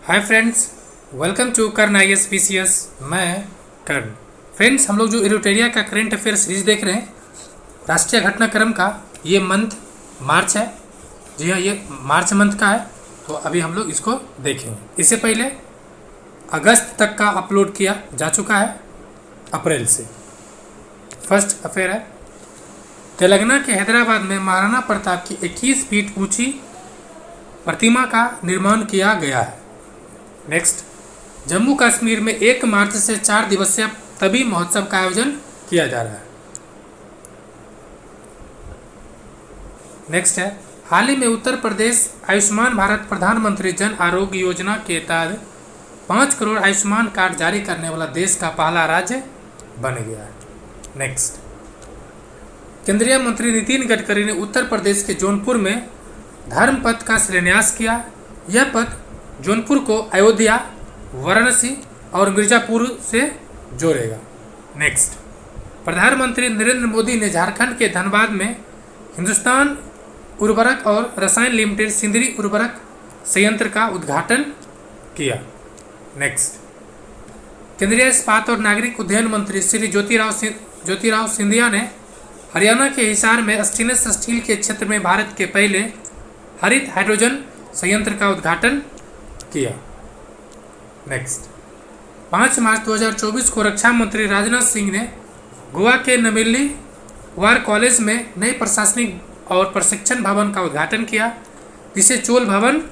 Hi friends, welcome to Karn IAS मैं कर्ण। Friends, हम लोग जो एरोटेरिया का करंट अफेयर सीरीज देख रहे हैं, राष्ट्रीय घटनाक्रम का, ये मंथ मार्च है। जी हाँ, ये मार्च मंथ का है। तो अभी हम लोग इसको देखेंगे। इससे पहले अगस्त तक का अपलोड किया जा चुका है, अप्रैल से। फर्स्ट अफेयर है, तेलंगाना के हैदराबाद में महाराणा प्रताप की 21 फीट ऊंची प्रतिमा का निर्माण किया गया है। नेक्स्ट, जम्मू कश्मीर में 1 मार्च से 4 दिवसीय तभी महोत्सव का आयोजन किया जा रहा है। नेक्स्ट है, हाल ही में उत्तर प्रदेश आयुष्मान भारत प्रधानमंत्री जन आरोग्य योजना के तहत 5 करोड़ आयुष्मान कार्ड जारी करने वाला देश का पहला राज्य बन गया है। नेक्स्ट, केंद्रीय मंत्री नितिन गडकरी ने उत्तर प्रदेश के जौनपुर में धर्म पथ का शिलान्यास किया। यह पथ जौनपुर को अयोध्या, वाराणसी और मिर्जापुर से जोड़ेगा। नेक्स्ट, प्रधानमंत्री नरेंद्र मोदी ने झारखंड के धनबाद में हिंदुस्तान उर्वरक और रसायन लिमिटेड सिंदरी उर्वरक संयंत्र का उद्घाटन किया। नेक्स्ट, केंद्रीय इस्पात और नागरिक उड्डयन मंत्री श्री ज्योतिराव सिंधिया ने हरियाणा के हिसार में स्टेनलेस स्टील के क्षेत्र में भारत के पहले हरित हाइड्रोजन संयंत्र का उद्घाटन किया। नेक्स्ट, 5 मार्च 2024 को रक्षा मंत्री राजनाथ सिंह ने गोवा के नमेली वार कॉलेज में नए प्रशासनिक और प्रशिक्षण भवन का उद्घाटन किया, जिसे चोल भवन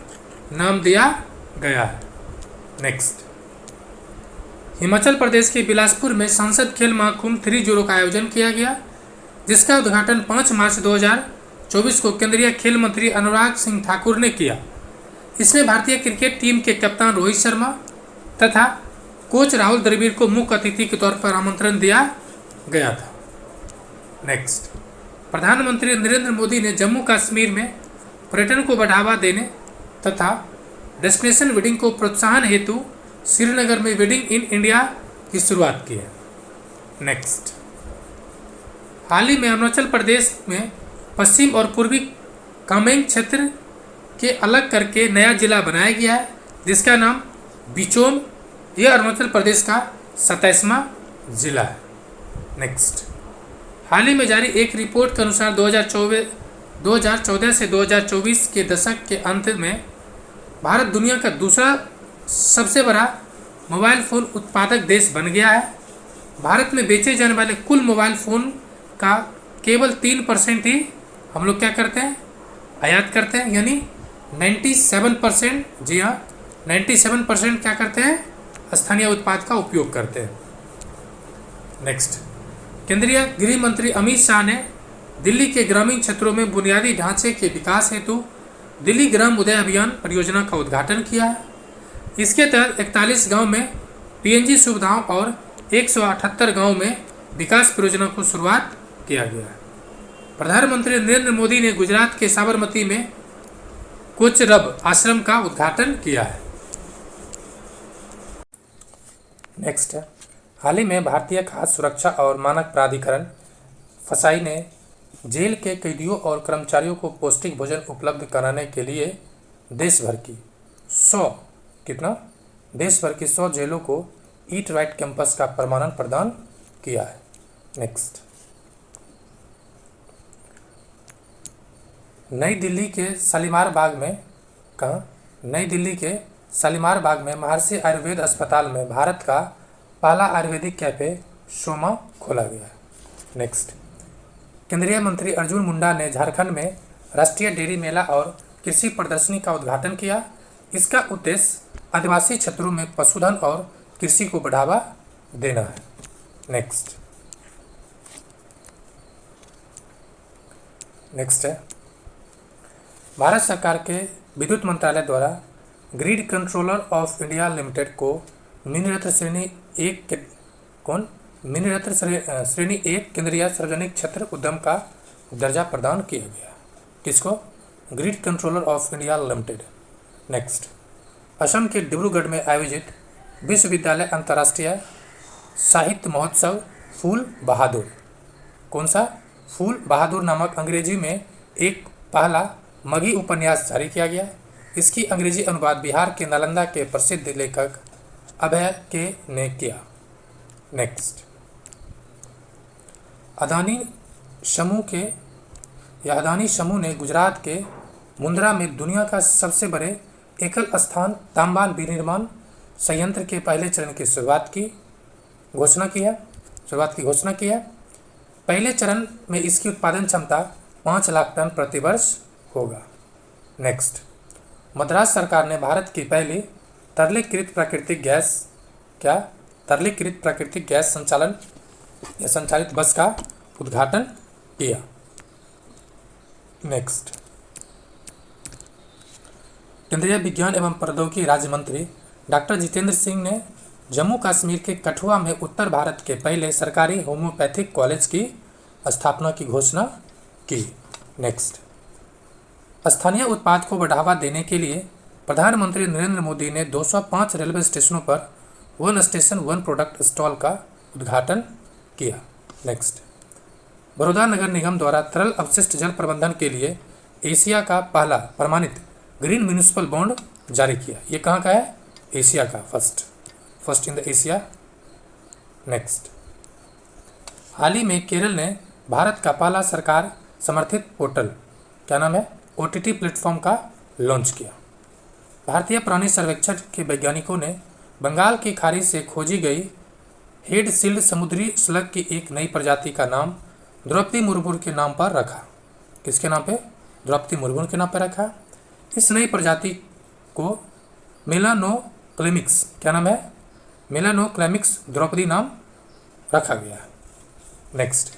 नाम दिया गया है। नेक्स्ट, हिमाचल प्रदेश के बिलासपुर में संसद खेल महाकुंभ 3.0 का आयोजन किया गया, जिसका उद्घाटन 5 मार्च 2024 को केंद्रीय खेल मंत्री अनुराग सिंह ठाकुर ने किया। इसमें भारतीय क्रिकेट टीम के कप्तान रोहित शर्मा तथा कोच राहुल द्रविड़ को मुख्य अतिथि के तौर पर आमंत्रण दिया गया था। नेक्स्ट, प्रधानमंत्री नरेंद्र मोदी ने जम्मू कश्मीर में पर्यटन को बढ़ावा देने तथा डेस्टिनेशन वेडिंग को प्रोत्साहन हेतु श्रीनगर में वेडिंग इन इंडिया की शुरुआत की है। नेक्स्ट, हाल ही में अरुणाचल प्रदेश में पश्चिम और पूर्वी कामेंग क्षेत्र के अलग करके नया जिला बनाया गया है, जिसका नाम बिचोम। यह अरुणाचल प्रदेश का 27वां जिला है। नेक्स्ट, हाल ही में जारी एक रिपोर्ट के अनुसार 2014 से 2024 के दशक के अंत में भारत दुनिया का दूसरा सबसे बड़ा मोबाइल फ़ोन उत्पादक देश बन गया है। भारत में बेचे जाने वाले कुल मोबाइल फ़ोन का केवल 3% ही हम लोग क्या करते हैं, आयात करते हैं, यानी 97%, जी हाँ 97% क्या करते हैं, स्थानीय उत्पाद का उपयोग करते हैं। नेक्स्ट, केंद्रीय गृह मंत्री अमित शाह ने दिल्ली के ग्रामीण क्षेत्रों में बुनियादी ढांचे के विकास हेतु दिल्ली ग्राम उदय अभियान परियोजना का उद्घाटन किया है। इसके तहत 41 गांव में PNG सुविधाओं और 178 गांव में विकास परियोजना को शुरुआत किया गया है। प्रधानमंत्री नरेंद्र मोदी ने गुजरात के साबरमती में कोचरब आश्रम का उद्घाटन किया है। नेक्स्ट है, हाल ही में भारतीय खाद्य सुरक्षा और मानक प्राधिकरण फसाई ने जेल के कैदियों और कर्मचारियों को पौष्टिक भोजन उपलब्ध कराने के लिए देश भर की 100 जेलों को ईट राइट कैंपस का प्रमाणन प्रदान किया है। नेक्स्ट, नई दिल्ली के शालीमार बाग में महर्षि आयुर्वेद अस्पताल में भारत का पहला आयुर्वेदिक कैफे सोमा खोला गया है। नेक्स्ट, केंद्रीय मंत्री अर्जुन मुंडा ने झारखंड में राष्ट्रीय डेयरी मेला और कृषि प्रदर्शनी का उद्घाटन किया। इसका उद्देश्य आदिवासी क्षेत्रों में पशुधन और कृषि को बढ़ावा देना है। नेक्स्ट है, भारत सरकार के विद्युत मंत्रालय द्वारा grid controller of India limited को मिनीरत्न श्रेणी 1 केंद्रीय सार्वजनिक क्षेत्र उद्यम का दर्जा प्रदान किया गया। किसको? Grid controller of India limited. Next, Assam के डिब्रूगढ़ में आयोजित विश्वविद्यालय अंतर्राष्ट्रीय साहित्य महोत्सव फूल बहादुर, कौन सा? फूल बहादुर नामक अंग्रेजी में एक पहला मगही उपन्यास जारी किया गया। इसकी अंग्रेजी अनुवाद बिहार के नालंदा के प्रसिद्ध लेखक अभय के ने किया। नेक्स्ट, अदानी समूह ने गुजरात के मुंद्रा में दुनिया का सबसे बड़े एकल स्थान तांबा विनिर्माण संयंत्र के पहले चरण की शुरुआत की घोषणा की है। पहले चरण में इसकी उत्पादन क्षमता 5 लाख टन प्रति वर्ष होगा। नेक्स्ट, मद्रास सरकार ने भारत की पहली तरलीकृत प्राकृतिक गैस संचालित बस का उद्घाटन किया। नेक्स्ट, केंद्रीय विज्ञान एवं प्रौद्योगिकी राज्य मंत्री डॉक्टर जितेंद्र सिंह ने जम्मू कश्मीर के कठुआ में उत्तर भारत के पहले सरकारी होम्योपैथिक कॉलेज की स्थापना की घोषणा की। नेक्स्ट, स्थानीय उत्पाद को बढ़ावा देने के लिए प्रधानमंत्री नरेंद्र मोदी ने 205 रेलवे स्टेशनों पर one station one product stall का उद्घाटन किया। नेक्स्ट, बड़ौदा नगर निगम द्वारा तरल अपशिष्ट जल प्रबंधन के लिए एशिया का पहला प्रमाणित ग्रीन म्यूनिसिपल बॉन्ड जारी किया। ये कहाँ का है? Asia Asia, first in the Asia. Next, हाल ही में केरल ने भारत का पहला सरकार समर्थित पोर्टल, क्या नाम है, OTT प्लेटफॉर्म का लॉन्च किया। भारतीय प्राणी सर्वेक्षण के वैज्ञानिकों ने बंगाल की खाड़ी से खोजी गई हेड सील्ड समुद्री स्लग की एक नई प्रजाति का नाम द्रौपदी मुर्मू के नाम पर रखा। किसके नाम पे? द्रौपदी मुर्मू के नाम पर रखा। इस नई प्रजाति को मेलानोक्लेमिक्स, क्या नाम है, मेलानोक्लेमिक्स द्रौपदी नाम रखा गया है। नेक्स्ट,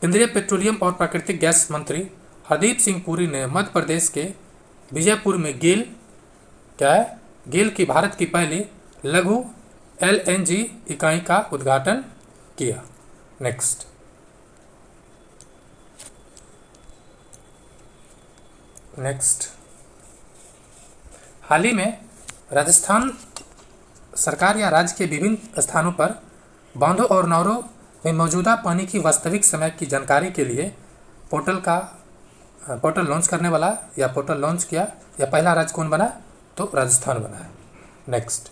केंद्रीय पेट्रोलियम और प्राकृतिक गैस मंत्री हरदीप सिंह पुरी ने मध्य प्रदेश के विजयपुर में गेल की भारत की पहली लघु LNG इकाई का उद्घाटन किया। नेक्स्ट, हाल ही में राजस्थान सरकार या राज्य के विभिन्न स्थानों पर बांधों और नहरों में मौजूदा पानी की वास्तविक समय की जानकारी के लिए पोर्टल लॉन्च करने वाला या पोर्टल लॉन्च किया, या पहला राज्य कौन बना? तो राजस्थान बना है। नेक्स्ट,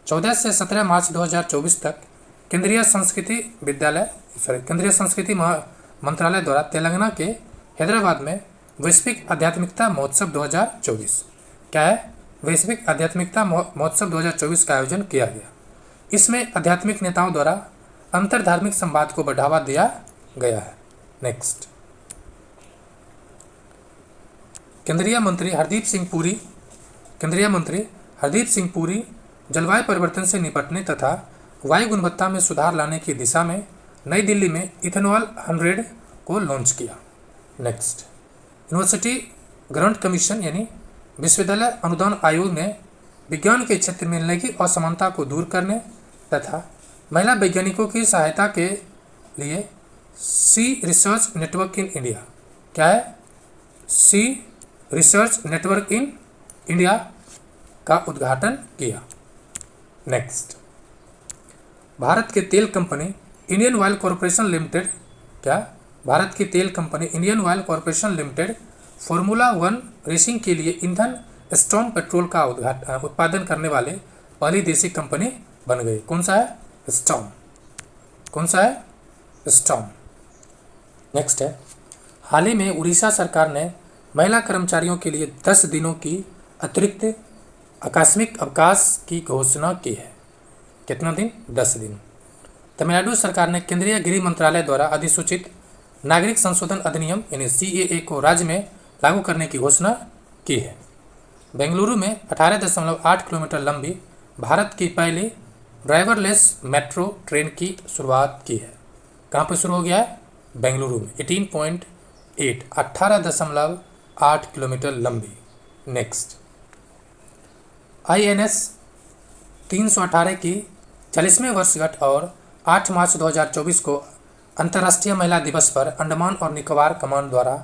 14 से 17 मार्च 2024 तक केंद्रीय संस्कृति मंत्रालय द्वारा तेलंगाना के हैदराबाद में वैश्विक आध्यात्मिकता महोत्सव 2024, क्या है, वैश्विक आध्यात्मिकता महोत्सव 2024 का आयोजन किया गया। इसमें आध्यात्मिक नेताओं द्वारा अंतर धार्मिक संवाद को बढ़ावा दिया गया है। नेक्स्ट, केंद्रीय मंत्री हरदीप सिंह पुरी जलवायु परिवर्तन से निपटने तथा वायु गुणवत्ता में सुधार लाने की दिशा में नई दिल्ली में इथेनॉल 100 को लॉन्च किया। नेक्स्ट, यूनिवर्सिटी ग्रांट कमीशन यानी विश्वविद्यालय अनुदान आयोग ने विज्ञान के क्षेत्र में लैंगिक असमानता को दूर करने तथा महिला वैज्ञानिकों की सहायता के लिए सी रिसर्च नेटवर्क इन इंडिया, क्या है, सी रिसर्च नेटवर्क इन इंडिया का उद्घाटन किया। नेक्स्ट, भारत की तेल company Indian oil corporation limited formula 1 racing के लिए ईंधन स्टॉर्म पेट्रोल का उत्पादन करने वाले पहली देशी कंपनी बन गई। कौन सा है? स्टॉर्म। नेक्स्ट है, हाल ही में उड़ीसा सरकार ने महिला कर्मचारियों के लिए 10 दिनों की अतिरिक्त आकस्मिक अवकाश की घोषणा की है। कितना दिन? 10 दिन। तमिलनाडु सरकार ने केंद्रीय गृह मंत्रालय द्वारा अधिसूचित नागरिक संशोधन अधिनियम यानी CAA को राज्य में लागू करने की घोषणा की है। बेंगलुरु में 18.8 किलोमीटर लंबी भारत की पहली ड्राइवरलेस मेट्रो ट्रेन की शुरुआत की है। कहाँ पर शुरू हो गया है? बेंगलुरु में। 18.8 किलोमीटर लंबी। नेक्स्ट, INS 318 की 40वें वर्षगांठ और 8 मार्च 2024 को अंतर्राष्ट्रीय महिला दिवस पर अंडमान और निकोबार कमान द्वारा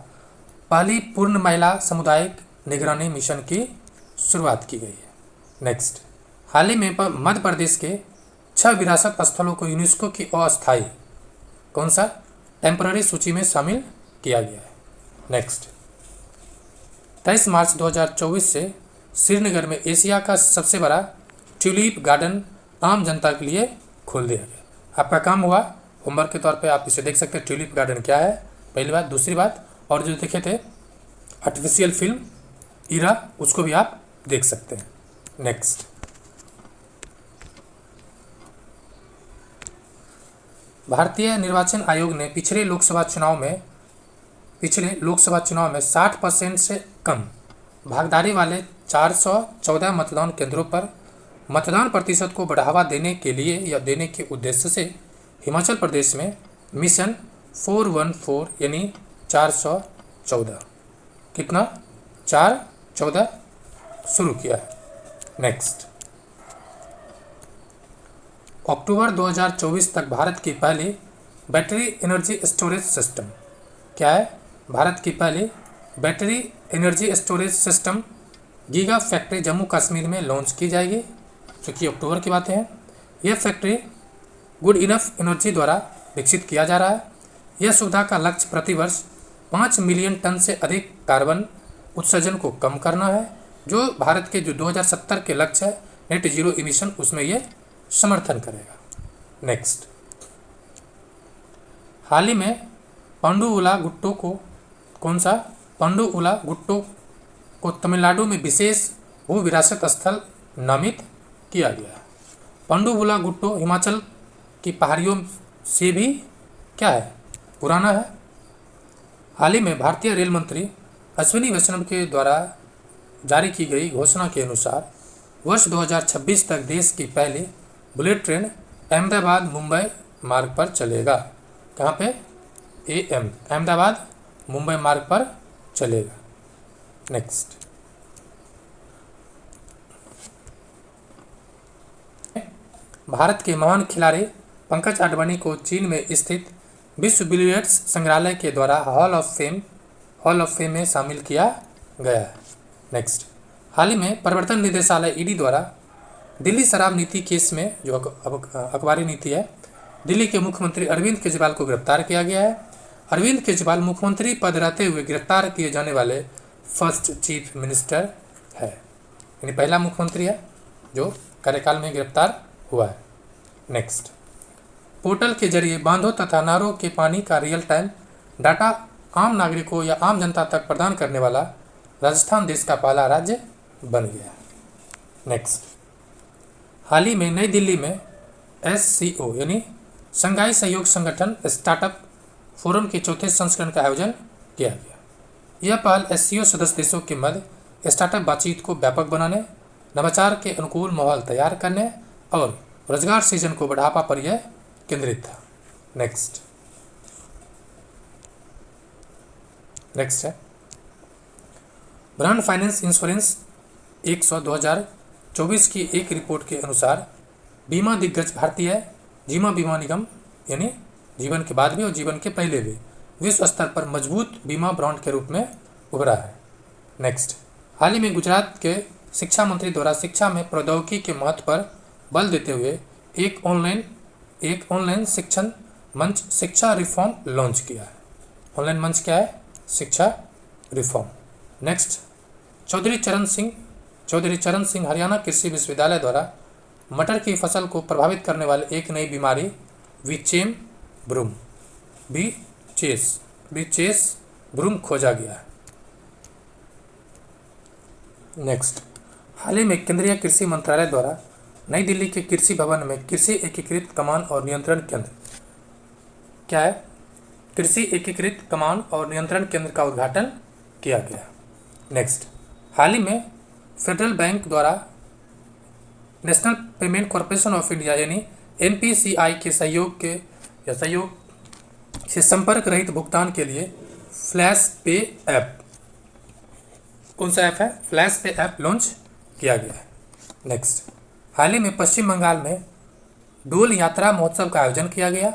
पहली पूर्ण महिला सामुदायिक निगरानी मिशन की शुरुआत की गई है। नेक्स्ट, हाल ही में मध्य प्रदेश के 6 विरासत स्थलों को यूनेस्को की अस्थायी कौन सा टेम्पररी सूची में शामिल किया गया है। नेक्स्ट, 23 मार्च 2024 से श्रीनगर में एशिया का सबसे बड़ा ट्यूलिप गार्डन आम जनता के लिए खोल दिया गया। आपका काम हुआ होमवर्क के तौर पे आप इसे देख सकते हैं, ट्यूलिप गार्डन क्या है, पहली बात। दूसरी बात, और जो देखे थे आर्टिफिशियल फिल्म इरा, उसको भी आप देख सकते हैं। नेक्स्ट, भारतीय निर्वाचन आयोग ने पिछले लोकसभा चुनाव में 60% से कम भागीदारी वाले 414 मतदान केंद्रों पर मतदान प्रतिशत को बढ़ावा देने के लिए या देने के उद्देश्य से हिमाचल प्रदेश में मिशन 414 यानी 414 कितना 414 शुरू किया है। नेक्स्ट, अक्टूबर 2024 तक भारत की पहली बैटरी एनर्जी स्टोरेज सिस्टम, क्या है, भारत की पहली battery energy storage system giga factory Jammu Kashmir में लॉन्च की जाएगी, जो कि अक्टूबर की बातें हैं। यह फैक्ट्री गुड इनफ एनर्जी द्वारा विकसित किया जा रहा है। यह सुविधा का लक्ष्य प्रतिवर्ष 5 मिलियन टन से अधिक कार्बन उत्सर्जन को कम करना है, जो भारत के जो 2070 के लक्ष्य है नेट जीरो इमिशन, उसमें यह समर्थन करेगा। नेक्स्ट, हाल ही में पांडुउला गुट्टो को, कौन सा, पांडुउला गुट्टो को तमिलनाडु में विशेष भू विरासत स्थल नामित किया गया। पांडुउला गुट्टो हिमाचल की पहाड़ियों से भी क्या है, पुराना है। हाल ही में भारतीय रेल मंत्री अश्विनी वैष्णव के द्वारा जारी की गई घोषणा के अनुसार वर्ष 2026 तक देश की पहली बुलेट ट्रेन अहमदाबाद मुंबई मार्ग पर चलेगा। कहाँ पे, अहमदाबाद मुंबई मार्ग पर चलेगा। नेक्स्ट, भारत के महान खिलाड़ी पंकज आडवाणी को चीन में स्थित विश्व बिलियर्ड्स संग्रहालय के द्वारा हॉल ऑफ फेम में शामिल किया गया है। नेक्स्ट, हाल ही में प्रवर्तन निदेशालय ईडी द्वारा दिल्ली शराब नीति केस में, जो अखबारी नीति है, दिल्ली के मुख्यमंत्री अरविंद केजरीवाल को गिरफ्तार किया गया है। अरविंद केजरीवाल मुख्यमंत्री पद रहते हुए गिरफ्तार किए जाने वाले फर्स्ट चीफ मिनिस्टर है, यानी पहला मुख्यमंत्री है जो कार्यकाल में गिरफ्तार हुआ है। नेक्स्ट, पोर्टल के जरिए बांधों तथा नहरों के पानी का रियल टाइम डाटा आम नागरिकों या आम जनता तक प्रदान करने वाला राजस्थान देश का पहला राज्य बन गया। नेक्स्ट, हाल ही में नई दिल्ली में SCO यानी शंघाई सहयोग संगठन स्टार्टअप फोरम के चौथे संस्करण का आयोजन किया गया। यह पहल SCO सदस्य देशों के मध्य स्टार्टअप बातचीत को व्यापक बनाने, नवाचार के अनुकूल माहौल तैयार करने और रोजगार सृजन को बढ़ावा पर यह केंद्रित था। नेक्स्ट है ब्रांड फाइनेंस इंश्योरेंस 100/2024 की एक रिपोर्ट के अनुसार बीमा दिग्गज भारतीय जीवन बीमा निगम यानी जीवन के बाद भी और जीवन के पहले भी विश्व स्तर पर मजबूत बीमा ब्रांड के रूप में उभरा है। नेक्स्ट, हाल ही में गुजरात के शिक्षा मंत्री द्वारा शिक्षा में प्रौद्योगिकी के महत्व पर बल देते हुए एक ऑनलाइन शिक्षण मंच शिक्षा रिफॉर्म लॉन्च किया है। ऑनलाइन मंच क्या है, शिक्षा रिफॉर्म। नेक्स्ट, चौधरी चरण सिंह हरियाणा कृषि विश्वविद्यालय द्वारा मटर की फसल को प्रभावित करने वाले एक नई बीमारी विचेम ब्रूम खोजा गया है। नेक्स्ट, हाल ही में केंद्रीय कृषि मंत्रालय द्वारा नई दिल्ली के कृषि भवन में कृषि एकीकृत कमान और नियंत्रण केंद्र, क्या है, कृषि एकीकृत कमान और नियंत्रण केंद्र का उद्घाटन किया गया। नेक्स्ट, हाल ही में फेडरल बैंक द्वारा national payment corporation of India यानी NPCI के सहयोग से संपर्क रहित भुगतान के लिए फ्लैश पे ऐप, कौन सा ऐप है, फ्लैश पे ऐप लॉन्च किया गया है। नेक्स्ट, हाल ही में पश्चिम बंगाल में डोल यात्रा महोत्सव का आयोजन किया गया।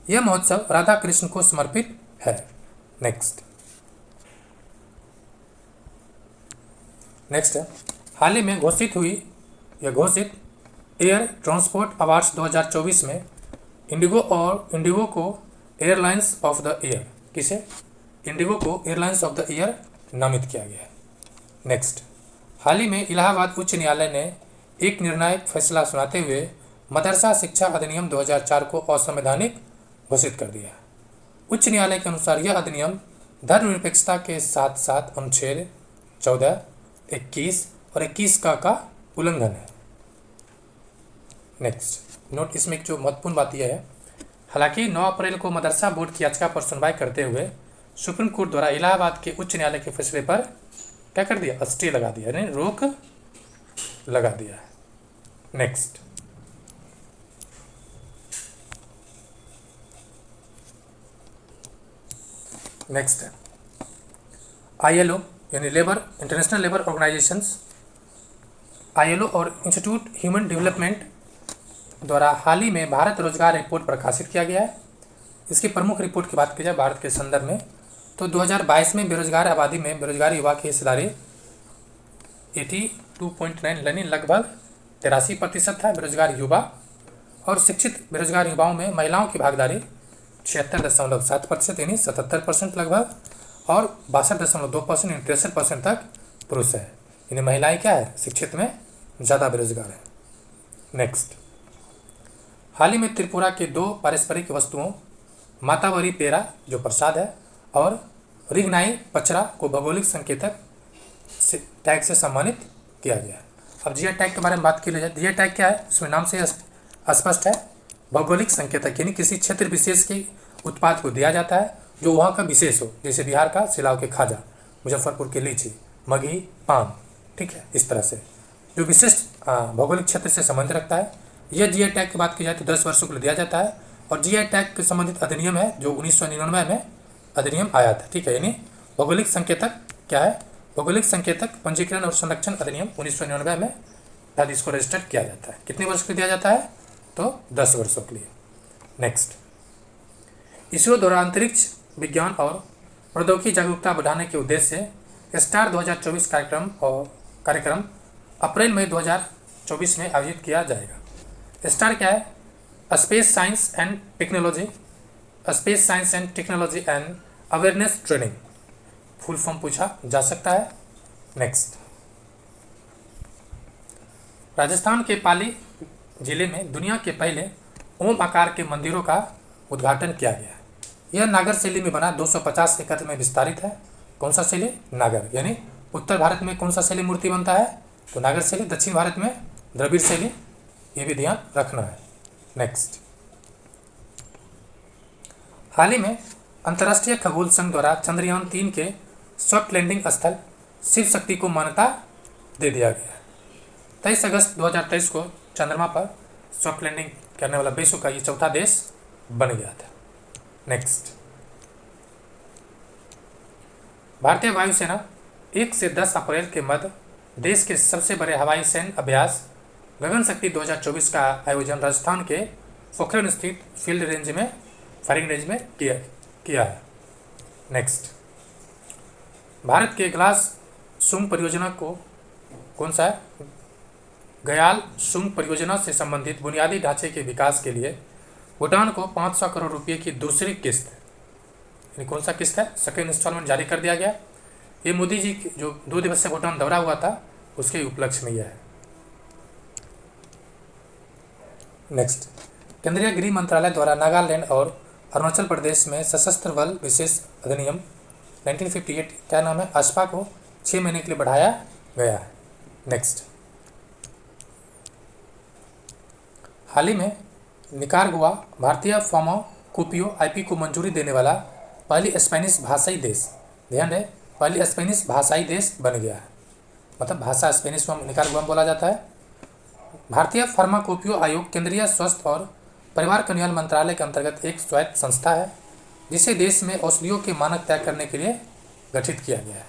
यह महोत्सव राधा कृष्ण को समर्पित है। नेक्स्ट है हाल ही में घोषित एयर ट्रांसपोर्ट अवार्ड्स 2024 में इंडिगो को airlines of the year, Indigo को एयरलाइंस ऑफ द ईयर नामित किया गया है। नेक्स्ट, हाल ही में इलाहाबाद उच्च न्यायालय ने एक निर्णायक फैसला सुनाते हुए मदरसा शिक्षा अधिनियम 2004 को असंवैधानिक घोषित कर दिया। उच्च न्यायालय के अनुसार यह अधिनियम धर्मनिरपेक्षता के साथ साथ अनुच्छेद 14, 21 और 21 का उल्लंघन है। नेक्स्ट नोट, इसमें एक जो महत्वपूर्ण बात यह है, हालांकि 9 अप्रैल को मदरसा बोर्ड की याचिका पर सुनवाई करते हुए सुप्रीम कोर्ट द्वारा इलाहाबाद के उच्च न्यायालय के फैसले पर क्या कर दिया, स्टे लगा दिया, यानी रोक लगा दिया। नेक्स्ट है ILO यानी labour international labour organisations, ILO और इंस्टीट्यूट ह्यूमन डेवलपमेंट द्वारा हाल ही में भारत रोजगार रिपोर्ट प्रकाशित किया गया है। इसकी प्रमुख रिपोर्ट की बात की जाए भारत के संदर्भ में तो 2022 में बेरोजगार आबादी में बेरोजगार युवा की हिस्सेदारी 82.9 यानी लगभग 83% था बेरोजगार युवा, और शिक्षित बेरोजगार युवाओं में महिलाओं की भागीदारी 76.7% यानी 77% लगभग, और 62.2% यानी 63% तक पुरुष है, यानी महिलाएं क्या है, शिक्षित में ज़्यादा बेरोजगार है। नेक्स्ट, हाल ही में त्रिपुरा के 2 पारस्परिक वस्तुओं मातावरी पेरा जो प्रसाद है और रिगनाई पचरा को भौगोलिक संकेतक टैग से सम्मानित किया गया। अब जीआई टैग के बारे में बात की जाए, जीआई टैग क्या है, इसमें नाम से स्पष्ट है, भौगोलिक संकेतक यानी किसी क्षेत्र विशेष के उत्पाद को दिया जाता है जो वहाँ का विशेष हो, जैसे बिहार का सिलाव के खाजा, मुजफ्फरपुर के लीची, मगही पान, ठीक है, इस तरह से जो विशिष्ट भौगोलिक क्षेत्र से संबंध रखता है। यह जीआई टैग की बात की जाए तो 10 वर्षों के लिए दिया जाता है, और जीआई टैग के संबंधित अधिनियम है जो 1999 में अधिनियम आया था, ठीक है, यानी भौगोलिक संकेतक क्या है, भौगोलिक संकेतक पंजीकरण और संरक्षण अधिनियम 1999 में तहत इसको रजिस्टर किया जाता है। कितने वर्ष के लिए दिया जाता है, तो 10 वर्षों के लिए। नेक्स्ट, इसरो द्वारा अंतरिक्ष विज्ञान और प्रौद्योगिकी जागरूकता बढ़ाने के उद्देश्य से स्टार 2024 कार्यक्रम अप्रैल मई 2024 में आयोजित किया जाएगा। स्टार क्या है, space science and technology, space science and technology and awareness training, full form पूछा जा सकता है। नेक्स्ट, राजस्थान के पाली जिले में दुनिया के पहले ओम आकार के मंदिरों का उद्घाटन किया गया। यह नागर शैली में बना 250 एकड़ में विस्तारित है। कौन सा शैली, नागर, यानी उत्तर भारत में कौन सा शैली मूर्ति बनता है, तो नागर शैली, दक्षिण भारत में द्रविड़ शैली, ये भी ध्यान रखना है। नेक्स्ट, हाल ही में अंतर्राष्ट्रीय खगोल संघ द्वारा चंद्रयान 3 के सॉफ्ट लैंडिंग स्थल शिव शक्ति को मान्यता दे दिया गया। 23 अगस्त 2023 को चंद्रमा पर सॉफ्ट लैंडिंग करने वाला विश्व का ये चौथा देश बन गया था। नेक्स्ट, भारतीय वायुसेना 1 से 10 अप्रैल के मध्य देश के सबसे बड़े हवाई सैन्य अभ्यास गगन शक्ति 2024 का आयोजन राजस्थान के पोखरण स्थित फील्ड रेंज में फायरिंग रेंज में किया है। नेक्स्ट, भारत के ग्लास सुंग परियोजना को कौन सा है, गयाल सुंग परियोजना से संबंधित बुनियादी ढांचे के विकास के लिए भूटान को 500 करोड़ रुपए की दूसरी किस्त, यानी कौन सा किस्त है, सेकेंड इंस्टॉलमेंट जारी कर दिया गया। ये मोदी जी की जो 2 दिवसीय भूटान दौरा हुआ था उसके उपलक्ष्य में यह है। नेक्स्ट, केंद्रीय गृह मंत्रालय द्वारा नागालैंड और अरुणाचल प्रदेश में सशस्त्र बल विशेष अधिनियम 1958 क्या नाम है, ASPA को 6 महीने के लिए बढ़ाया गया है। नेक्स्ट, हाल ही में निकारागुआ भारतीय फार्माकोपिया IP को मंजूरी देने वाला पहली स्पेनिश भाषाई देश, ध्यान रहे, पहली स्पेनिश भाषाई देश बन गया है, मतलब भाषा स्पेनिश को निकारागुआ बोला जाता है। भारतीय फार्माकोपिया आयोग केंद्रीय स्वास्थ्य और परिवार कल्याण मंत्रालय के अंतर्गत एक स्वायत्त संस्था है जिसे देश में औषधियों के मानक तय करने के लिए गठित किया गया है।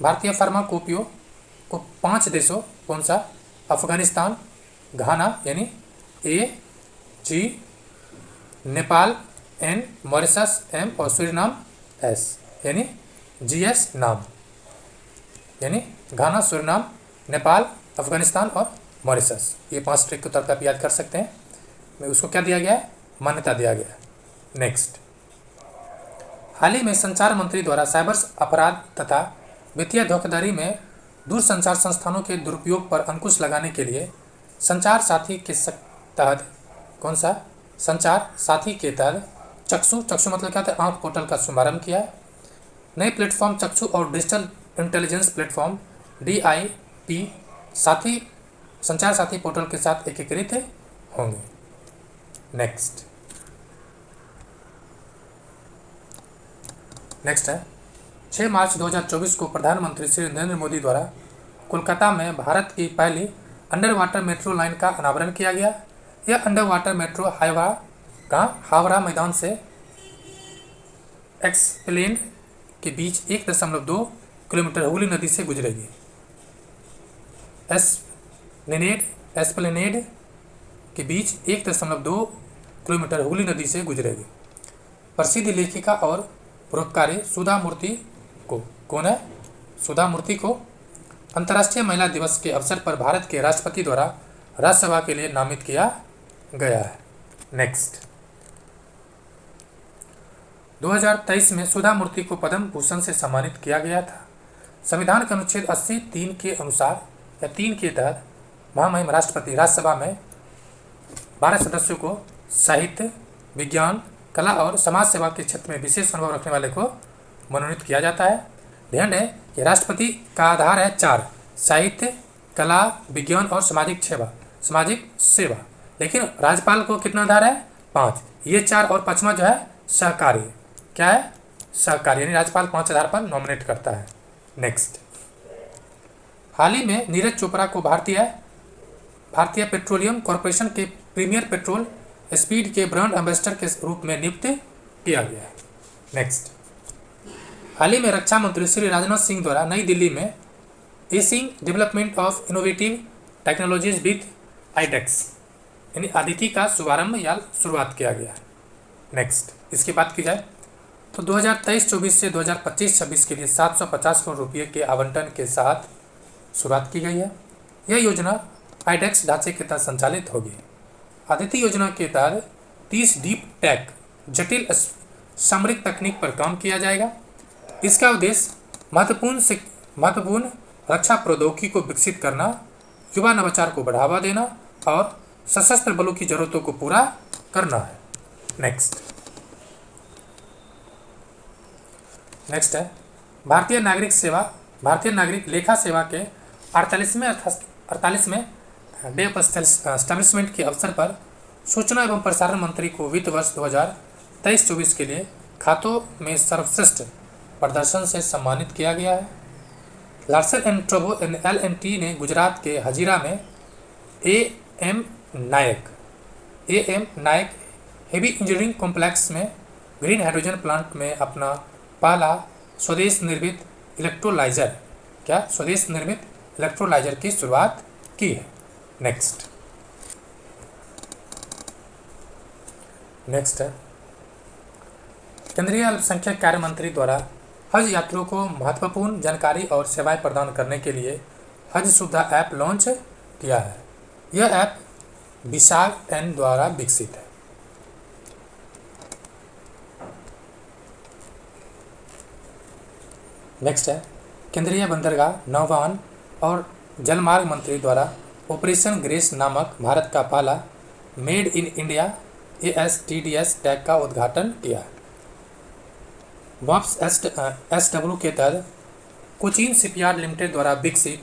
भारतीय फार्माकोपिया को 5 देशों, कौन सा, अफगानिस्तान, घाना यानी AG, Nepal N, Mauritius M और सूरीनाम S यानी GS नाम, यानी घाना, सूरीनाम, नेपाल, अफगानिस्तान और मॉरिशस, ये 5 ट्रिक के तौर पर आप याद कर सकते हैं। में उसको क्या दिया गया है, मान्यता दिया गया है। नेक्स्ट, हाल ही में संचार मंत्री द्वारा साइबर अपराध तथा वित्तीय धोखाधड़ी में दूरसंचार संस्थानों के दुरुपयोग पर अंकुश लगाने के लिए संचार साथी के तहत कौन सा संचार साथी के तहत चक्षु चक्षु मतलब क्या था, आंख पोर्टल का शुभारंभ किया है। नए प्लेटफॉर्म चक्षु और डिजिटल इंटेलिजेंस प्लेटफॉर्म DIP साथी संचार साथी पोर्टल के साथ एकीकृत होंगे। नेक्स्ट है 6 मार्च 2024 को प्रधानमंत्री श्री नरेंद्र मोदी द्वारा कोलकाता में भारत की पहली अंडर वाटर मेट्रो लाइन का अनावरण किया गया। यह अंडर वाटर मेट्रो हावड़ा मैदान से एक्सप्लेन के बीच 1.2 किलोमीटर हुगली नदी से गुजरेगी। एस्प्लेनेड के बीच 1.2 किलोमीटर हुगली नदी से गुजरेगी। प्रसिद्ध लेखिका और परोपकारी सुधा मूर्ति को कौन है? सुधा मूर्ति को अंतर्राष्ट्रीय महिला दिवस के अवसर पर भारत के राष्ट्रपति द्वारा राज्यसभा के लिए नामित किया गया है। नेक्स्ट 2023 में सुधा मूर्ति को पद्म भूषण से सम्मानित किया गया था। संविधान के अनुच्छेद 80(3) के अनुसार या 3 के तहत महामहिम राष्ट्रपति राज्यसभा में 12 सदस्यों को साहित्य, विज्ञान, कला और समाज सेवा के क्षेत्र में विशेष अनुभव रखने वाले को मनोनीत किया जाता है। ध्यान है कि राष्ट्रपति का आधार है 4 साहित्य, कला, विज्ञान और सामाजिक सेवा, लेकिन राज्यपाल को कितना आधार है? 5। ये 4 और 5वां जो है सहकारी, क्या है? सहकारी, यानी राज्यपाल 5 आधार पर नॉमिनेट करता है। नेक्स्ट हाल ही में नीरज चोपड़ा को भारतीय पेट्रोलियम कॉरपोरेशन के प्रीमियर पेट्रोल स्पीड के ब्रांड एम्बेसडर के रूप में नियुक्त किया गया है। नेक्स्ट हाल ही में रक्षा मंत्री श्री राजनाथ सिंह द्वारा नई दिल्ली में acing development of innovative technologies with iDEX यानी आदिति का शुभारंभ या शुरुआत किया गया है। नेक्स्ट इसकी बात की जाए तो 2023-24 से 2025-26 के लिए 750 करोड़ रुपये के आवंटन के साथ शुरुआत की गई है। यह योजना आईडेक्स ढांचे के तहत संचालित होगी। आदिति योजना के तहत 30 डीप टेक जटिल सामरिक तकनीक पर काम किया जाएगा। इसका उद्देश्य महत्वपूर्ण रक्षा प्रौद्योगिकी को विकसित करना, युवा नवाचार को बढ़ावा देना और सशस्त्र बलों की जरूरतों को पूरा करना है। नेक्स्ट है भारतीय नागरिक लेखा सेवा के 48वें डे ऑफ एस्टैब्लिशमेंट के अवसर पर सूचना एवं प्रसारण मंत्री को वित्त वर्ष 2023-24 के लिए खातों में सर्वश्रेष्ठ प्रदर्शन से सम्मानित किया गया है। लार्सन एंड टोब्रो LNT ने गुजरात के हजीरा में AM Naik heavy engineering complex में ग्रीन हाइड्रोजन प्लांट में अपना पहला स्वदेश निर्मित इलेक्ट्रोलाइजर की शुरुआत की है। नेक्स्ट है केंद्रीय अल्पसंख्यक कार्य मंत्री द्वारा हज यात्रियों को महत्वपूर्ण जानकारी और सेवाएं प्रदान करने के लिए हज सुविधा ऐप लॉन्च किया है। यह ऐप विशाख N द्वारा विकसित है। नेक्स्ट है केंद्रीय बंदरगाह, नौवहन और जलमार्ग मंत्री द्वारा ऑपरेशन ग्रेस नामक भारत का पहला made in India ASTDS tag का उद्घाटन किया। वाप्स SW के तहत कोचीन शिपयार्ड लिमिटेड द्वारा विकसित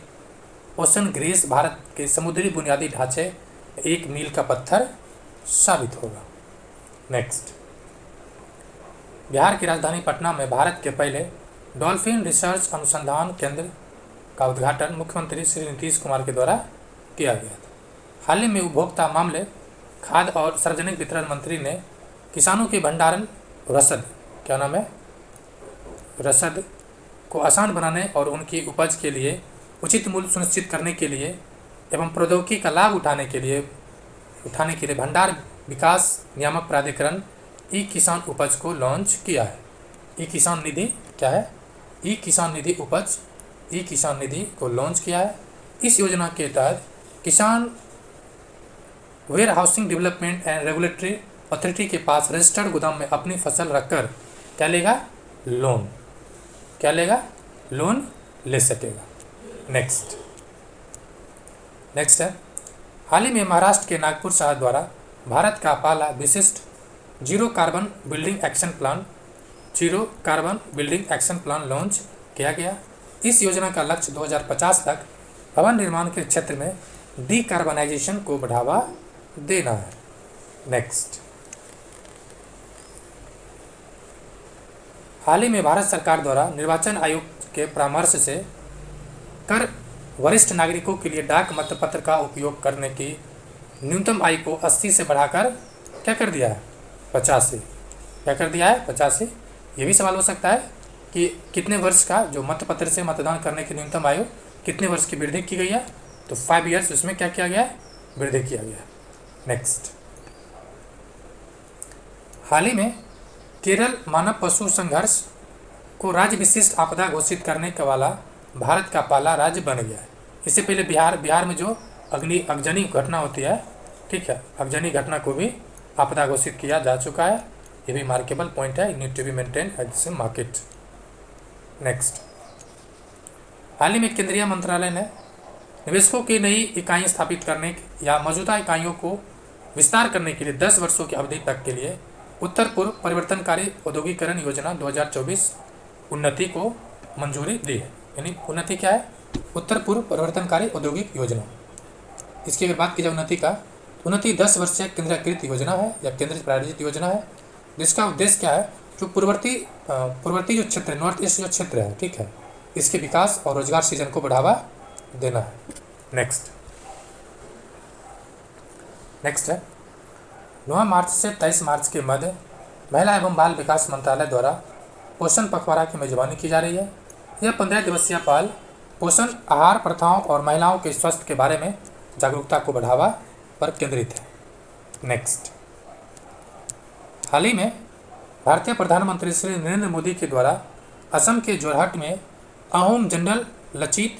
ओशन ग्रेस भारत के समुद्री बुनियादी ढांचे एक मील का पत्थर साबित होगा। नेक्स्ट बिहार की राजधानी पटना में भारत के पहले डॉल्फिन रिसर्च अनुसंधान केंद्र का उद्घाटन मुख्यमंत्री श्री नीतीश कुमार के द्वारा किया गया था। हाल ही में उपभोक्ता मामले, खाद्य और सार्वजनिक वितरण मंत्री ने किसानों के भंडारण रसद को आसान बनाने और उनकी उपज के लिए उचित मूल्य सुनिश्चित करने के लिए एवं प्रौद्योगिकी का लाभ उठाने के लिए भंडार विकास नियामक प्राधिकरण ई-किसान उपज को लॉन्च किया है। ई-किसान निधि क्या है? ई-किसान निधि को लॉन्च किया है। इस योजना के तहत किसान warehousing development and regulatory authority के पास रजिस्टर्ड गोदाम में अपनी फसल रखकर लोन ले सकेगा। नेक्स्ट है, हाल ही में महाराष्ट्र के नागपुर शहर द्वारा भारत का पहला विशिष्ट zero carbon building action plan launch किया गया। इस योजना का लक्ष्य 2050 तक भवन निर्माण के क्षेत्र में डीकार्बनाइजेशन को बढ़ावा देना है। नेक्स्ट, हाल ही में भारत सरकार द्वारा निर्वाचन आयोग के परामर्श से कर वरिष्ठ नागरिकों के लिए डाक मतपत्र का उपयोग करने की न्यूनतम आयु को 80 से बढ़ाकर क्या कर दिया है, 50 से। क्या कर दिया है, 50 से। ये भी सवाल हो सकता है कि कितने वर्ष का जो मतपत्र से मतदान करने की न्यूनतम आयु कितने वर्ष की वृद्धि की गई है, तो 5 ईयर्स उसमें क्या किया गया है, वृद्धि किया गया। नेक्स्ट, हाल ही में केरल मानव पशु संघर्ष को राज्य विशिष्ट आपदा घोषित करने का वाला भारत का पहला राज्य बन गया है। इससे पहले बिहार में जो अग्नि घटना होती है, ठीक है, अग्नि घटना को भी आपदा घोषित किया जा चुका है। ये भी मार्केबल पॉइंट है, need to be maintain at the market. Next, हाल ही में केंद्रीय मंत्रालय ने निवेशकों की नई इकाइयाँ स्थापित करने या मौजूदा इकाइयों को विस्तार करने के लिए 10 वर्षों की अवधि तक के लिए उत्तर पूर्व परिवर्तनकारी औद्योगिकरण योजना 2024 उन्नति को मंजूरी दी है। यानी उन्नति क्या है, उत्तर पूर्व परिवर्तनकारी औद्योगिक योजना। इसकी अगर बात की जाए उन्नति का, तो उन्नति 10 वर्षीय केंद्रीकृत योजना है या केंद्र प्रायोजित योजना है, जिसका उद्देश्य क्या है, जो पूर्ववर्ती जो क्षेत्र है, नॉर्थ ईस्ट जो क्षेत्र है, ठीक है, इसके विकास और रोजगार सृजन को बढ़ावा देना है। नेक्स्ट है, 9 मार्च से 23 मार्च के मध्य महिला एवं बाल विकास मंत्रालय द्वारा पोषण पखवाड़ा की मेजबानी की जा रही है। यह 15 दिवसीय पहल पोषण आहार प्रथाओं और महिलाओं के स्वास्थ्य के बारे में जागरूकता को बढ़ावा पर केंद्रित है। नेक्स्ट, हाल ही में भारतीय प्रधानमंत्री श्री नरेंद्र मोदी के द्वारा असम के जोरहट में अहोम जनरल लचित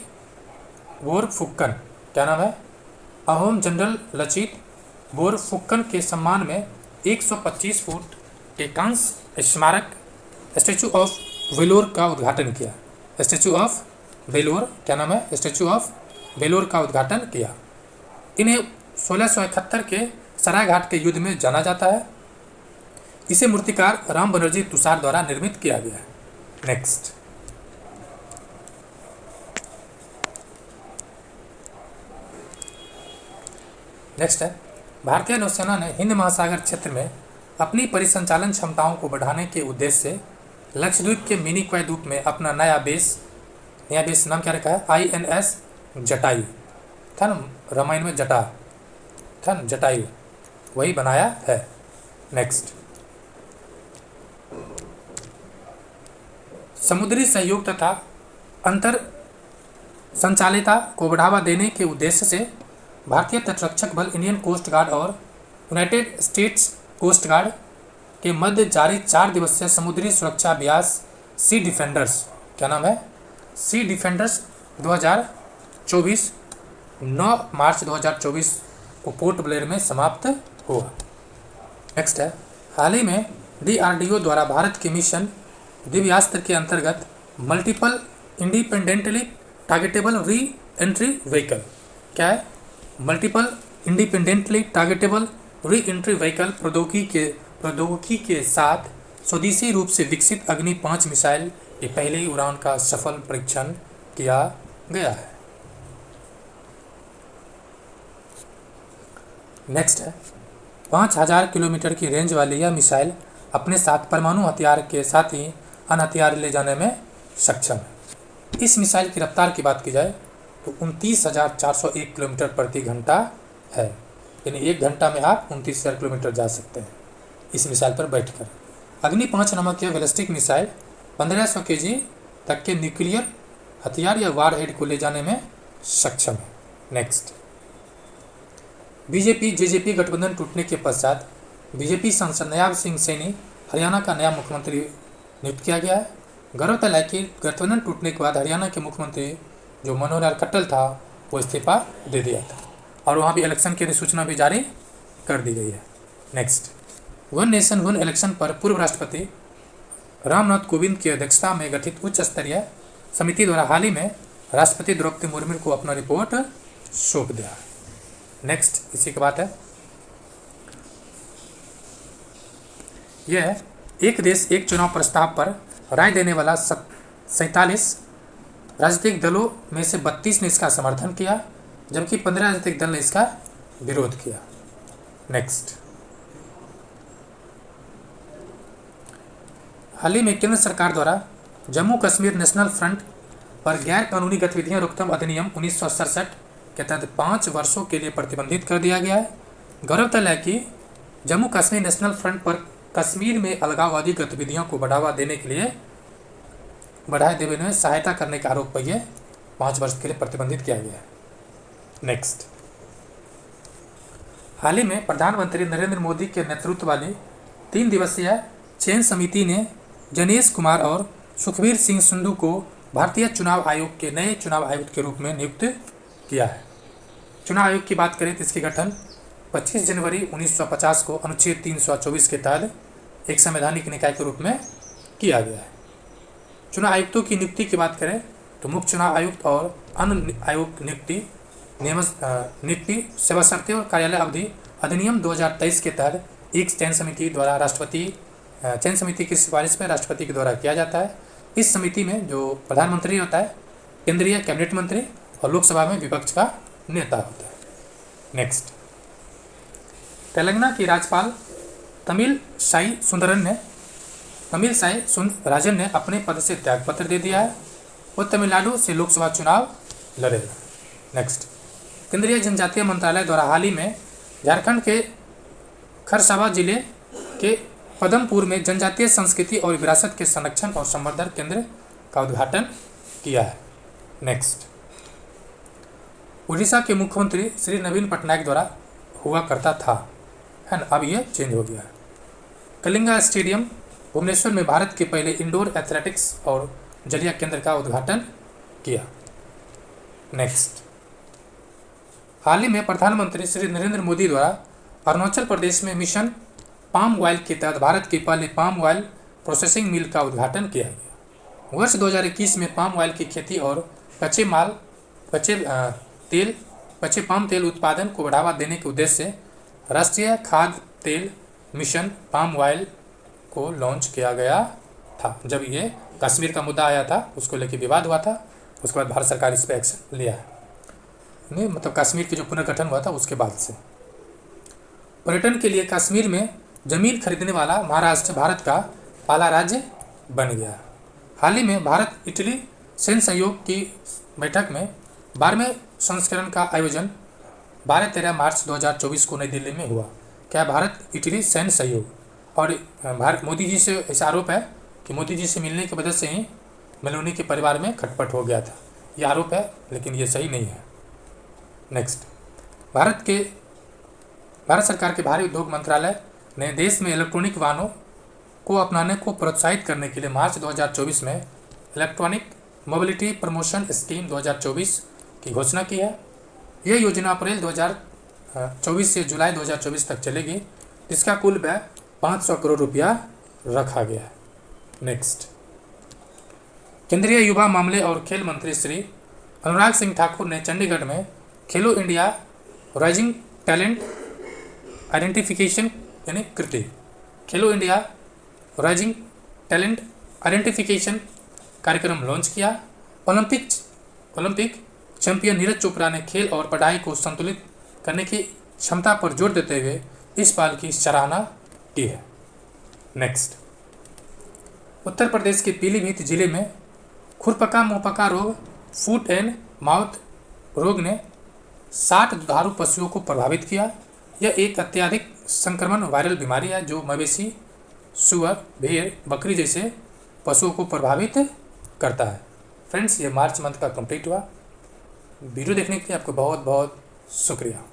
बोरफुकन, क्या नाम है, अहोम जनरल लचित बोरफुकन के सम्मान में 125 फुट एकांश स्मारक स्टैचू ऑफ वेलोर का उद्घाटन किया। स्टैचू ऑफ वेलोर, क्या नाम है, स्टैचू ऑफ वेलोर का उद्घाटन किया। इन्हें 1671 के सरायघाट के युद्ध में जाना जाता है। इसे मूर्तिकार राम बनर्जी तुषार द्वारा निर्मित किया गया है। नेक्स्ट है, भारतीय नौसेना ने हिंद महासागर क्षेत्र में अपनी परिसंचालन क्षमताओं को बढ़ाने के उद्देश्य से लक्षद्वीप के मिनी क्वाईद्वीप में अपना नया बेस नाम क्या रखा है, INS जटायु था ना, रामायण में जटा था ना, जटायु वही बनाया है। नेक्स्ट, समुद्री सहयोग तथा अंतर संचालिता को बढ़ावा देने के उद्देश्य से भारतीय तटरक्षक बल, इंडियन कोस्ट गार्ड और यूनाइटेड स्टेट्स कोस्ट गार्ड के मध्य जारी 4 दिवसीय समुद्री सुरक्षा अभ्यास सी डिफेंडर्स, क्या नाम है, सी डिफेंडर्स 2024 9 मार्च 2024 को पोर्ट ब्लेयर में समाप्त हुआ। नेक्स्ट है, हाल ही में DRDO द्वारा भारत के मिशन दिव्यास्त्र के अंतर्गत multiple independently targetable re entry vehicle, क्या है, multiple independently targetable re entry vehicle प्रौद्योगिकी के साथ स्वदेशी रूप से विकसित अग्नि 5 मिसाइल की पहली उड़ान का सफल परीक्षण किया गया है। नेक्स्ट है, 5000 किलोमीटर की रेंज वाली यह मिसाइल अपने साथ परमाणु हथियार के साथ ही अन्य हथियार ले जाने में सक्षम है। इस मिसाइल की रफ्तार की बात की जाए तो 29,401 किलोमीटर प्रति घंटा है, यानी 1 घंटा में आप 29,000 किलोमीटर जा सकते हैं इस मिसाइल पर बैठकर। अग्नि 5 नामक यह बैलिस्टिक मिसाइल 1500 kg तक के न्यूक्लियर हथियार या वारहेड को ले जाने में सक्षम है। नेक्स्ट, बीजेपी जेजेपी गठबंधन टूटने के पश्चात बीजेपी सांसद नयाब सिंह सैनी हरियाणा का नया मुख्यमंत्री नियुक्त किया गया है। गौरतलब है कि गठबंधन टूटने के बाद हरियाणा के मुख्यमंत्री जो मनोहर लाल खट्टर था वो इस्तीफा दे दिया था और वहाँ भी इलेक्शन की अधिसूचना भी जारी कर दी गई है। Next, one nation one election पर पूर्व राष्ट्रपति रामनाथ कोविंद की अध्यक्षता में गठित उच्च स्तरीय समिति द्वारा हाल ही में राष्ट्रपति द्रौपदी मुर्मू को अपना रिपोर्ट सौंप दिया। नेक्स्ट इसी के बाद है यह एक देश एक चुनाव प्रस्ताव पर राय देने वाला 47 राजनीतिक दलों में से 32 ने इसका समर्थन किया, जबकि 15 राजनीतिक दल ने इसका विरोध किया। नेक्स्ट, हाल ही में केंद्र सरकार द्वारा जम्मू कश्मीर नेशनल फ्रंट पर गैर कानूनी गतिविधियां रोकथाम अधिनियम 1967 के तहत 5 वर्षों के लिए प्रतिबंधित कर दिया गया है। गौरतलब है कि जम्मू कश्मीर नेशनल फ्रंट पर कश्मीर में अलगाववादी गतिविधियों को बढ़ावा देने के लिए बढ़ाए देने में सहायता करने के आरोप पर यह 5 वर्ष के लिए प्रतिबंधित किया गया है। नेक्स्ट, हाल ही में प्रधानमंत्री नरेंद्र मोदी के नेतृत्व वाली 3 दिवसीय चयन समिति ने जनेश कुमार और सुखबीर सिंह संधू को भारतीय चुनाव आयोग के नए चुनाव आयुक्त के रूप में नियुक्त किया है। चुनाव आयोग की बात करें तो इसकी गठन 25 जनवरी 1950 को अनुच्छेद 324 के तहत एक संवैधानिक निकाय के रूप में किया गया है। चुनाव आयुक्तों की नियुक्ति की बात करें तो मुख्य चुनाव आयुक्त और अन्य आयोग नियुक्ति सेवा शर्तें और कार्यालय अवधि अधिनियम 2023 के तहत एक चयन समिति द्वारा राष्ट्रपति चयन समिति की सिफारिश में राष्ट्रपति के द्वारा किया जाता है। इस समिति में जो प्रधानमंत्री होता है, केंद्रीय कैबिनेट मंत्री और लोकसभा में विपक्ष का नेता होता है। नेक्स्ट, तेलंगाना की राज्यपाल तमिलसाई सुंदरराजन ने अपने पद से त्यागपत्र दे दिया है। वो तमिलनाडु से लोकसभा चुनाव लड़ेगा। नेक्स्ट, केंद्रीय जनजातीय मंत्रालय द्वारा हाल ही में झारखंड के खरसावा जिले के पदमपुर में जनजातीय संस्कृति और विरासत के संरक्षण और संवर्धन केंद्र का उद्घाटन किया है। नेक्स्ट, उड़ीसा के मुख्यमंत्री श्री नवीन पटनायक द्वारा हुआ करता था, है ना, अब यह चेंज हो गया है। कलिंगा स्टेडियम भुवनेश्वर में भारत के पहले इंडोर एथलेटिक्स और जलिया केंद्र का उद्घाटन किया। नेक्स्ट, हाल ही में प्रधानमंत्री श्री नरेंद्र मोदी द्वारा अरुणाचल प्रदेश में मिशन पाम ऑयल के तहत भारत के पहले पाम ऑयल प्रोसेसिंग मिल का उद्घाटन किया गया। वर्ष 2021 में पाम ऑयल की खेती और कच्चे पाम तेल उत्पादन को बढ़ावा देने के उद्देश्य से राष्ट्रीय खाद्य तेल मिशन पाम ऑयल को लॉन्च किया गया था। जब ये कश्मीर का मुद्दा आया था, उसको लेकर विवाद हुआ था, उसके बाद भारत सरकार इस पर एक्शन लिया है। नहीं, मतलब कश्मीर के जो पुनर्गठन हुआ था उसके बाद से। पर्यटन के लिए कश्मीर में जमीन खरीदने वाला महाराष्ट्र भारत का पहला राज्य बन गया। हाल ही में भारत इटली सैन्य सहयोग की बैठक में 12वें संस्करण का आयोजन 12-13 मार्च 2024 को नई दिल्ली में हुआ। क्या भारत इटली सैन्य सहयोग और भारत मोदी जी से ऐसा आरोप है कि मोदी जी से मिलने की वजह से ही मेलोनी के परिवार में खटपट हो गया था। ये आरोप है, लेकिन ये सही नहीं है। नेक्स्ट, भारत सरकार के भारी उद्योग मंत्रालय ने देश में इलेक्ट्रॉनिक वाहनों को अपनाने को प्रोत्साहित करने के लिए मार्च 2024 में इलेक्ट्रॉनिक मोबिलिटी प्रमोशन स्कीम 2024 की घोषणा की है। यह योजना अप्रैल 2024 से जुलाई 2024 तक चलेगी, जिसका कुल व्यय 500 करोड़ रुपया रखा गया है। नेक्स्ट, केंद्रीय युवा मामले और खेल मंत्री श्री अनुराग सिंह ठाकुर ने चंडीगढ़ में खेलो इंडिया राइजिंग टैलेंट आइडेंटिफिकेशन यानी कृति खेलो इंडिया राइजिंग टैलेंट आइडेंटिफिकेशन कार्यक्रम लॉन्च किया। ओलंपिक चैंपियन नीरज चोपड़ा ने खेल और पढ़ाई को संतुलित करने की क्षमता पर जोर देते हुए इस पहल की सराहना की है। नेक्स्ट, उत्तर प्रदेश के पीलीभीत जिले में खुरपका मुंहपका रोग फुट एंड माउथ रोग ने 60 दुधारू पशुओं को प्रभावित किया। यह एक अत्यधिक संक्रमण वायरल बीमारी है जो मवेशी, सुअर, भेड़, बकरी जैसे पशुओं को प्रभावित करता है। फ्रेंड्स, ये मार्च मंथ का कंप्लीट हुआ। वीडियो देखने के लिए आपको बहुत बहुत शुक्रिया।